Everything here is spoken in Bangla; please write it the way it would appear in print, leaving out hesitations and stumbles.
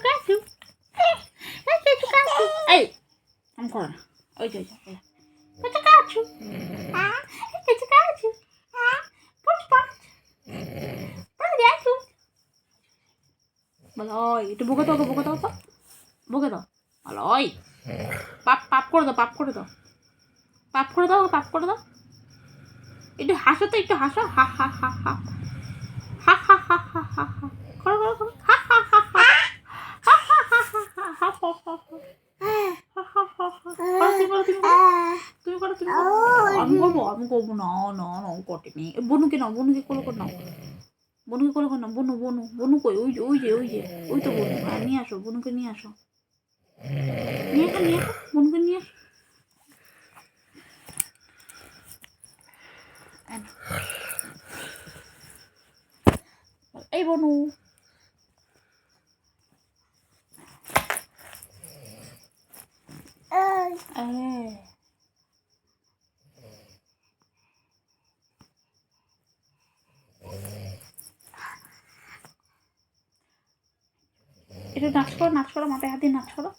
কাচু এই আমি করো না ওই যে কাচু কাচু বলো একটু বকে দাও তো বকে দাও বলো ওই পাপ করে দাও পাপ করে দাও একটু হাসো তো একটু হাসো হা হা হা হা হা হা হা হা হা হা করো হা হা হা হা হা হা হা হা হা আমি করবো না কটেনি বনুকে নাও বনুকে কোলো করে নাও বনু কই ওই যে ওই তো বনু নিয়ে আসো বনুকে নিয়ে আসো বনুকে নিয়ে আসো এই বনু একটু নাচ করো মাথায় হাত দিয়ে নাচ করো